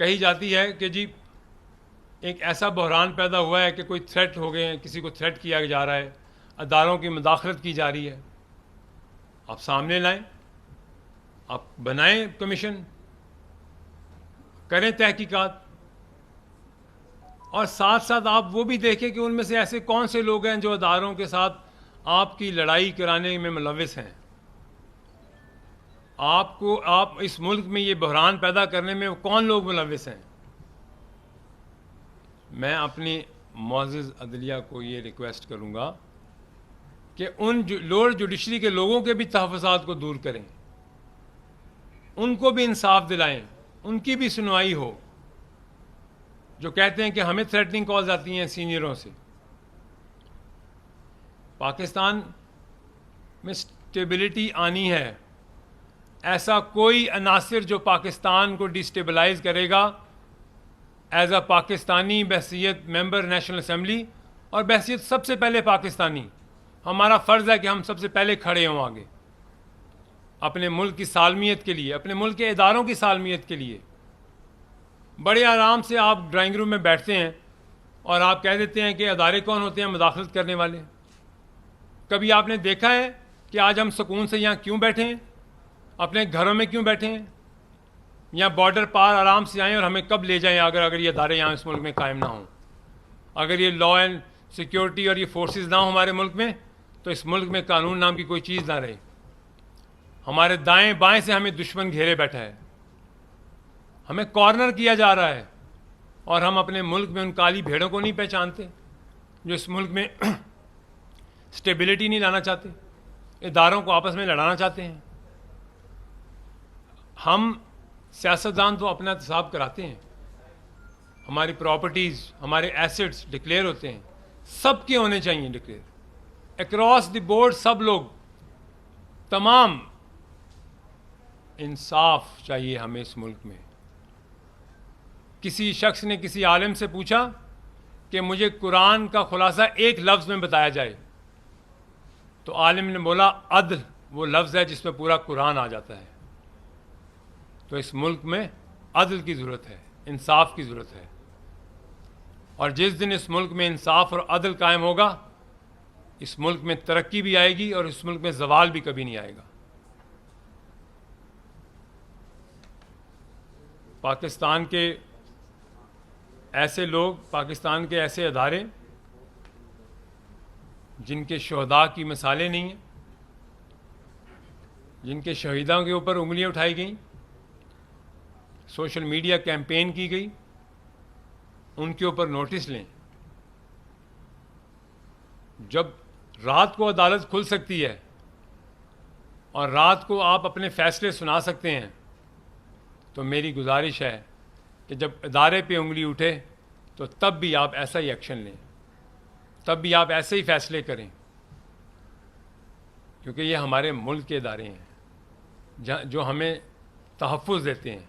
کہی جاتی ہے کہ جی ایک ایسا بحران پیدا ہوا ہے کہ کوئی تھریٹ ہو گئے ہیں، کسی کو تھریٹ کیا جا رہا ہے، اداروں کی مداخلت کی جا رہی ہے. آپ سامنے لائیں، آپ بنائیں کمیشن، کریں تحقیقات، اور ساتھ ساتھ آپ وہ بھی دیکھیں کہ ان میں سے ایسے کون سے لوگ ہیں جو اداروں کے ساتھ آپ کی لڑائی کرانے میں ملوث ہیں. آپ اس ملک میں یہ بحران پیدا کرنے میں کون لوگ ملوث ہیں. میں اپنی معزز عدلیہ کو یہ ریکویسٹ کروں گا کہ ان لوور جوڈیشری کے لوگوں کے بھی تحفظات کو دور کریں، ان کو بھی انصاف دلائیں، ان کی بھی سنوائی ہو، جو کہتے ہیں کہ ہمیں تھریٹنگ کالز آتی ہیں سینئروں سے. پاکستان میں اسٹیبلٹی آنی ہے. ایسا کوئی عناصر جو پاکستان کو ڈسٹیبلائز کرے گا ایز اے پاکستانی بحیثیت ممبر نیشنل اسمبلی، اور بحیثیت سب سے پہلے پاکستانی، ہمارا فرض ہے کہ ہم سب سے پہلے کھڑے ہوں آگے اپنے ملک کی سالمیت کے لیے، اپنے ملک کے اداروں کی سالمیت کے لیے. بڑے آرام سے آپ ڈرائنگ روم میں بیٹھتے ہیں اور آپ کہہ دیتے ہیں کہ ادارے کون ہوتے ہیں مداخلت کرنے والے. کبھی آپ نے دیکھا ہے کہ آج ہم سکون سے یہاں کیوں بیٹھے ہیں، اپنے گھروں میں کیوں بیٹھے ہیں، یا بارڈر پار آرام سے آئیں اور ہمیں کب لے جائیں اگر یہ ادارے یہاں اس ملک میں قائم نہ ہوں. اگر یہ لا اینڈ سیکیورٹی اور یہ فورسز نہ ہوں ہمارے ملک میں تو اس ملک میں قانون نام کی کوئی چیز نہ رہے. ہمارے دائیں بائیں سے ہمیں دشمن گھیرے بیٹھا ہے، ہمیں کارنر کیا جا رہا ہے، اور ہم اپنے ملک میں ان کالی بھیڑوں کو نہیں پہچانتے جو اس ملک میں اسٹیبلٹی نہیں لانا چاہتے، اداروں کو آپس میں لڑانا چاہتے ہیں. ہم سیاستدان تو اپنا احتساب کراتے ہیں، ہماری پراپرٹیز، ہمارے ایسٹس ڈکلیئر ہوتے ہیں، سب کے ہونے چاہیے ڈکلیئر اکراس دی بورڈ. سب لوگ، تمام انصاف چاہیے ہمیں اس ملک میں. کسی شخص نے کسی عالم سے پوچھا کہ مجھے قرآن کا خلاصہ ایک لفظ میں بتایا جائے، تو عالم نے بولا عدل وہ لفظ ہے جس میں پورا قرآن آ جاتا ہے. تو اس ملک میں عدل کی ضرورت ہے، انصاف کی ضرورت ہے، اور جس دن اس ملک میں انصاف اور عدل قائم ہوگا اس ملک میں ترقی بھی آئے گی اور اس ملک میں زوال بھی کبھی نہیں آئے گا. پاکستان کے ایسے لوگ، پاکستان کے ایسے ادارے جن کے شہداء کی مثالیں نہیں ہیں، جن کے شہیدوں کے اوپر انگلیاں اٹھائی گئیں، سوشل میڈیا کیمپین کی گئی، ان کے اوپر نوٹس لیں. جب رات کو عدالت کھل سکتی ہے اور رات کو آپ اپنے فیصلے سنا سکتے ہیں تو میری گزارش ہے کہ جب ادارے پہ انگلی اٹھے تو تب بھی آپ ایسا ہی ایکشن لیں، تب بھی آپ ایسے ہی فیصلے کریں، کیونکہ یہ ہمارے ملک کے ادارے ہیں جو ہمیں تحفظ دیتے ہیں.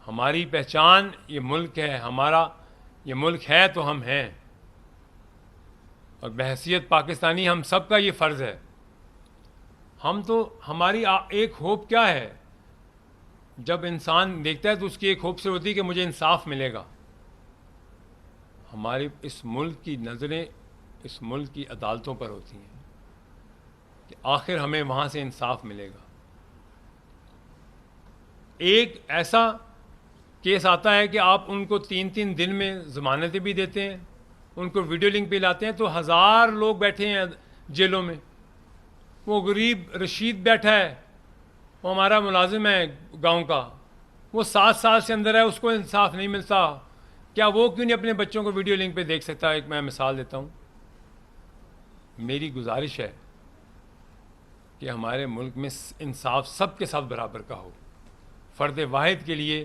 ہماری پہچان یہ ملک ہے، ہمارا یہ ملک ہے تو ہم ہیں، اور بحیثیت پاکستانی ہم سب کا یہ فرض ہے. ہم تو ہماری ایک ہوپ کیا ہے، جب انسان دیکھتا ہے تو اس کی ایک ہوپ سے ہوتی ہے کہ مجھے انصاف ملے گا. ہماری اس ملک کی نظریں اس ملک کی عدالتوں پر ہوتی ہیں کہ آخر ہمیں وہاں سے انصاف ملے گا. ایک ایسا کیس آتا ہے کہ آپ ان کو 3 دن میں ضمانتیں بھی دیتے ہیں، ان کو ویڈیو لنک پہ لاتے ہیں تو 1000 لوگ بیٹھے ہیں جیلوں میں. وہ غریب رشید بیٹھا ہے، وہ ہمارا ملازم ہے گاؤں کا، وہ 7 سال سے اندر ہے، اس کو انصاف نہیں ملتا. کیا وہ کیوں نہیں اپنے بچوں کو ویڈیو لنک پہ دیکھ سکتا؟ ایک میں مثال دیتا ہوں. میری گزارش ہے کہ ہمارے ملک میں انصاف سب کے ساتھ برابر کا ہو. فرد واحد کے لیے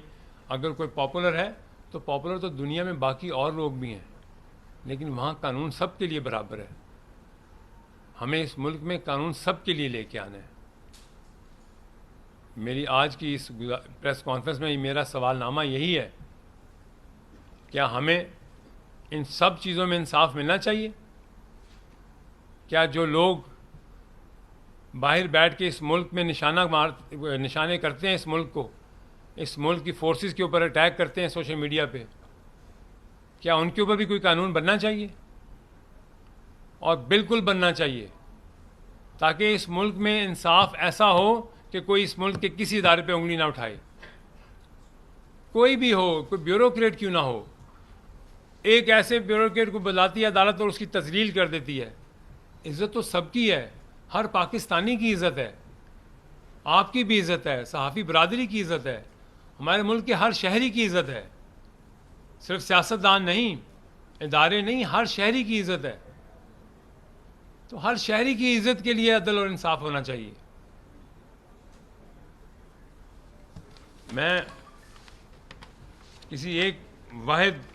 اگر کوئی پاپولر ہے تو پاپولر تو دنیا میں باقی اور لوگ بھی ہیں، لیکن وہاں قانون سب کے لیے برابر ہے. ہمیں اس ملک میں قانون سب کے لیے لے کے آنا ہے. میری آج کی اس پریس کانفرنس میں میرا سوال نامہ یہی ہے، کیا ہمیں ان سب چیزوں میں انصاف ملنا چاہیے؟ کیا جو لوگ باہر بیٹھ کے اس ملک میں نشانے کرتے ہیں اس ملک کو، اس ملک کی فورسز کے اوپر اٹیک کرتے ہیں سوشل میڈیا پہ، کیا ان کے اوپر بھی کوئی قانون بننا چاہیے؟ اور بالکل بننا چاہیے، تاکہ اس ملک میں انصاف ایسا ہو کہ کوئی اس ملک کے کسی ادارے پہ انگلی نہ اٹھائے، کوئی بھی ہو، کوئی بیوروکریٹ کیوں نہ ہو۔ ایک ایسے بیوروکریٹ کو بلاتی ہے عدالت اور اس کی تذلیل کر دیتی ہے۔ عزت تو سب کی ہے، ہر پاکستانی کی عزت ہے، آپ کی بھی عزت ہے، صحافی برادری کی عزت ہے، ہمارے ملک کے ہر شہری کی عزت ہے، صرف سیاستدان نہیں، ادارے نہیں، ہر شہری کی عزت ہے۔ تو ہر شہری کی عزت کے لیے عدل اور انصاف ہونا چاہیے۔ میں کسی ایک واحد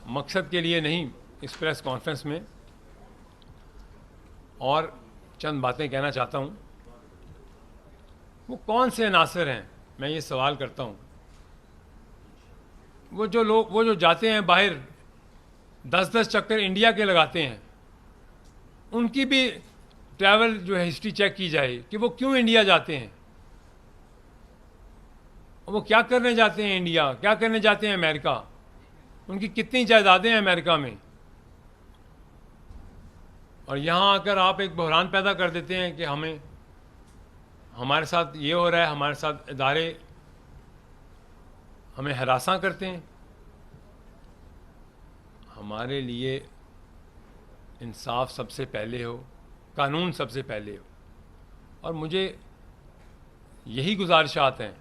مقصد کے لیے نہیں اس پریس کانفرنس میں اور چند باتیں کہنا چاہتا ہوں۔ وہ کون سے عناصر ہیں، میں یہ سوال کرتا ہوں۔ وہ جو جاتے ہیں باہر 10 چکر انڈیا کے لگاتے ہیں، ان کی بھی ٹریول جو ہے ہسٹری چیک کی جائے کہ وہ کیوں انڈیا جاتے ہیں، وہ کیا کرنے جاتے ہیں انڈیا، کیا کرنے جاتے ہیں امریکہ، ان کی کتنی جائیدادیں ہیں امریکہ میں، اور یہاں آ کر آپ ایک بحران پیدا کر دیتے ہیں کہ ہمارے ساتھ یہ ہو رہا ہے، ہمارے ساتھ ادارے ہمیں ہراساں کرتے ہیں۔ ہمارے لیے انصاف سب سے پہلے ہو، قانون سب سے پہلے ہو، اور مجھے یہی گزارشات ہیں۔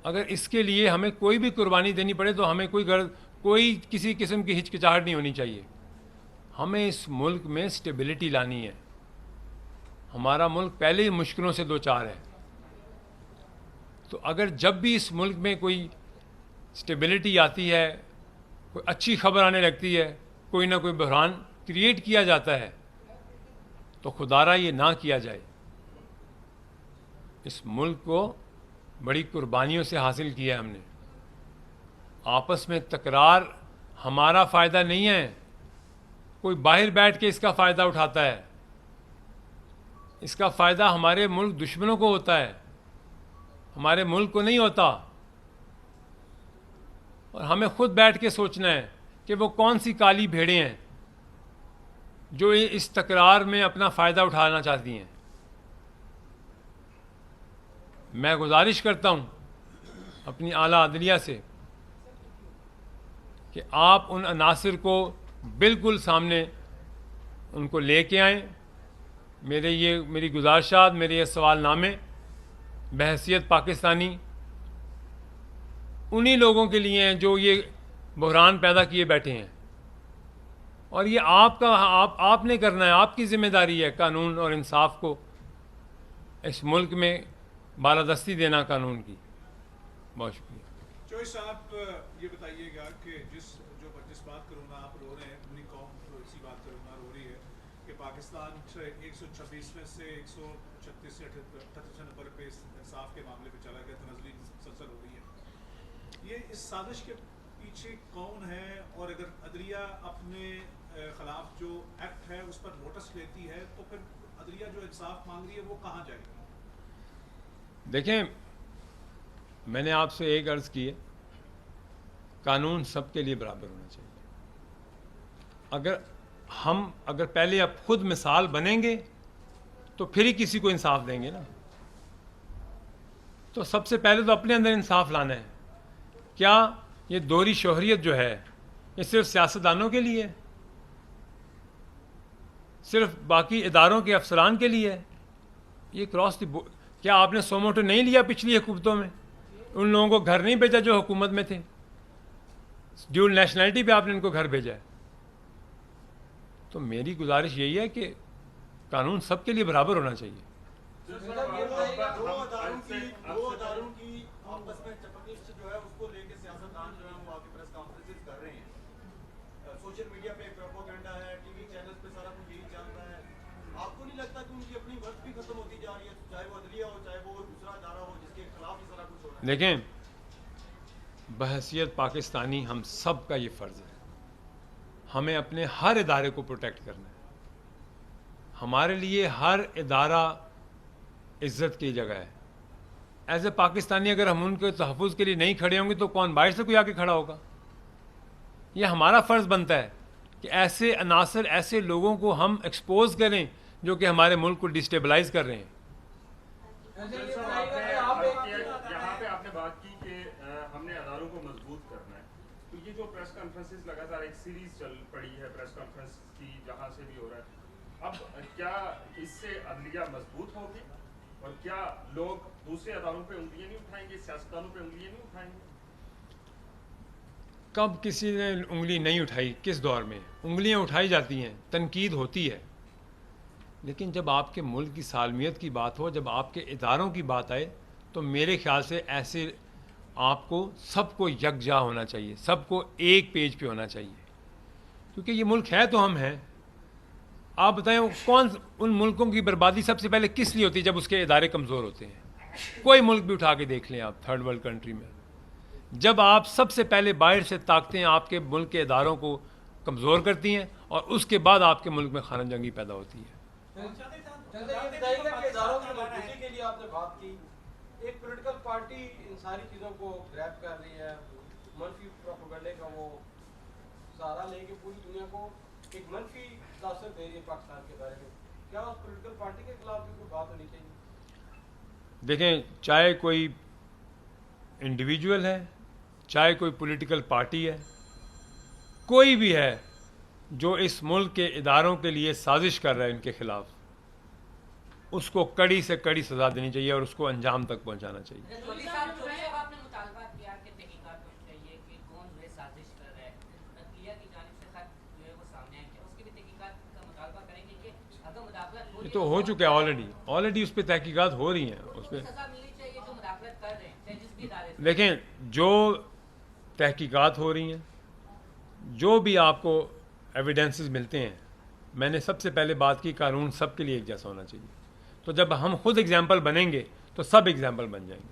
اگر اس کے لیے ہمیں کوئی بھی قربانی دینی پڑے تو ہمیں کوئی کسی قسم کی ہچکچاہٹ نہیں ہونی چاہیے۔ ہمیں اس ملک میں سٹیبلٹی لانی ہے۔ ہمارا ملک پہلے ہی مشکلوں سے دوچار ہے، تو اگر جب بھی اس ملک میں کوئی سٹیبلٹی آتی ہے، کوئی اچھی خبر آنے لگتی ہے، کوئی نہ کوئی بحران کریٹ کیا جاتا ہے، تو خدارا یہ نہ کیا جائے۔ اس ملک کو بڑی قربانیوں سے حاصل کیا ہے ہم نے۔ آپس میں تکرار ہمارا فائدہ نہیں ہے، کوئی باہر بیٹھ کے اس کا فائدہ اٹھاتا ہے۔ اس کا فائدہ ہمارے ملک دشمنوں کو ہوتا ہے، ہمارے ملک کو نہیں ہوتا۔ اور ہمیں خود بیٹھ کے سوچنا ہے کہ وہ کون سی کالی بھیڑیں ہیں جو اس تکرار میں اپنا فائدہ اٹھانا چاہتی ہیں۔ میں گزارش کرتا ہوں اپنی اعلیٰ عدلیہ سے کہ آپ ان عناصر کو بالکل سامنے ان کو لے کے آئیں۔ میری گزارشات، میرے یہ سوال نامے بحیثیت پاکستانی انہی لوگوں کے لیے ہیں جو یہ بحران پیدا کیے بیٹھے ہیں، اور یہ آپ نے کرنا ہے، آپ کی ذمہ داری ہے قانون اور انصاف کو اس ملک میں بالادستی دینا قانون کی۔ بہت شکریہ۔ چوئی صاحب یہ بتائیے گا کہ جس بات کروں گا آپ رو رہے ہیں، پوری قوم تو اسی بات کروں گا رو رہی ہے کہ پاکستان 126 میں سے 136 سے 38 نمبر پہ انصاف کے معاملے پہ چلا گیا، تنزلی مسلسل ہو رہی ہے۔ یہ اس سازش کے پیچھے کون ہے، اور اگر عدلیہ اپنے خلاف جو ایکٹ ہے اس پر نوٹس لیتی ہے تو پھر عدلیہ جو انصاف مانگ رہی ہے وہ کہاں جائے گی؟ دیکھیں، میں نے آپ سے ایک عرض کی ہے، قانون سب کے لیے برابر ہونا چاہیے۔ اگر پہلے اب خود مثال بنیں گے تو پھر ہی کسی کو انصاف دیں گے نا۔ تو سب سے پہلے تو اپنے اندر انصاف لانا ہے۔ کیا یہ دوہری شہریت جو ہے یہ صرف سیاستدانوں کے لیے ہے؟ صرف باقی اداروں کے افسران کے لیے ہے؟ یہ کیا آپ نے سو موٹو نہیں لیا پچھلی حکومتوں میں؟ ان لوگوں کو گھر نہیں بھیجا جو حکومت میں تھے؟ ڈیول نیشنلٹی پہ آپ نے ان کو گھر بھیجا ہے۔ تو میری گزارش یہی ہے کہ قانون سب کے لیے برابر ہونا چاہیے۔ سوشل میڈیا پہ پروپیگنڈا ہے، ٹی وی چینلز پہ سارا کچھ یہی چل رہا ہے۔ آپ کو نہیں لگتا کہ ان کی اپنی وقت بھی ختم ہوتی جا رہی ہے، چاہے وہ عدلیہ ہو، چاہے وہ دوسرا ادارہ ہو جس کے خلاف یہ سارا کچھ ہو رہا ہے؟ دیکھیں، بحیثیت پاکستانی ہم سب کا یہ فرض ہے، ہمیں اپنے ہر ادارے کو پروٹیکٹ کرنا ہے۔ ہمارے لیے ہر ادارہ عزت کی جگہ ہے، ایز اے پاکستانی اگر ہم ان کے تحفظ کے لیے نہیں کھڑے ہوں گے تو کون باہر سے کوئی آ کے کھڑا ہوگا؟ یہ ہمارا فرض بنتا ہے کہ ایسے عناصر، ایسے لوگوں کو ہم ایکسپوز کریں جو کہ ہمارے ملک کو ڈسٹیبلائز کر رہے ہیں۔ یہاں پہ آپ نے بات کی کہ ہم نے اداروں کو مضبوط کرنا ہے، تو یہ جو پریس کانفرنسز لگاتار ایک سیریز چل پڑی ہے پریس کانفرنس کی، جہاں سے بھی ہو رہا ہے، اب کیا اس سے عدلیہ مضبوط ہوگی اور کیا لوگ دوسرے اداروں پہ انگلیاں نہیں اٹھائیں گے، سیاستدانوں پہ انگلیاں نہیں اٹھائیں گے؟ کب کسی نے انگلی نہیں اٹھائی؟ کس دور میں؟ انگلیاں اٹھائی جاتی ہیں، تنقید ہوتی ہے، لیکن جب آپ کے ملک کی سالمیت کی بات ہو، جب آپ کے اداروں کی بات آئے، تو میرے خیال سے ایسے آپ کو سب کو یکجا ہونا چاہیے، سب کو ایک پیج پہ ہونا چاہیے، کیونکہ یہ ملک ہے تو ہم ہیں۔ آپ بتائیں کون ان ملکوں کی بربادی سب سے پہلے کس لیے ہوتی ہے؟ جب اس کے ادارے کمزور ہوتے ہیں۔ کوئی ملک بھی اٹھا کے دیکھ لیں آپ، تھرڈ ورلڈ کنٹری میں، جب آپ سب سے پہلے باہر سے طاقتیں آپ کے ملک کے اداروں کو کمزور کرتی ہیں اور اس کے بعد آپ کے ملک میں خانہ جنگی پیدا ہوتی ہے۔ اداروں کی مضبوطی کے لیے آپ نے بات کی، ایک پولیٹیکل پارٹی ان ساری چیزوں کو گریب کر رہی ہے، منفی پروپیگنڈے کا وہ سہارا لے کے پوری دنیا کو ایک منفی تاثر دے رہی ہے پاکستان کے بارے میں، کیا اس پولیٹیکل پارٹی کے خلاف بھی کوئی بات ہونی چاہیے؟ دیکھیں، چاہے کوئی انڈیویجول ہے، چاہے کوئی پولیٹیکل پارٹی ہے، کوئی بھی ہے جو اس ملک کے اداروں کے لیے سازش کر رہا ہے ان کے خلاف، اس کو کڑی سے کڑی سزا دینی چاہیے اور اس کو انجام تک پہنچانا چاہیے۔ آپ نے مطالبہ کیا کہ تحقیقات ہونی چاہیے کہ کون جو ہے سازش کر رہا ہے، عدلیہ کی جانب سے خط جو ہے وہ سامنے آئے، اس کی بھی تحقیقات کا مطالبہ کریں گے کہ اگر مداخلت ہو یہ تو ہو چکا ہے آلریڈی اس پہ تحقیقات ہو رہی ہیں، اس پہ سزا ملنی چاہیے جو مداخلت کر رہے ہیں، چاہے جس بھی ادارے سے۔ دیکھیں جو تحقیقات ہو رہی ہیں، جو بھی آپ کو ایویڈنسز ملتے ہیں، میں نے سب سے پہلے بات کی قانون سب کے لیے ایک جیسا ہونا چاہیے، تو جب ہم خود ایگزامپل بنیں گے تو سب ایگزامپل بن جائیں گے۔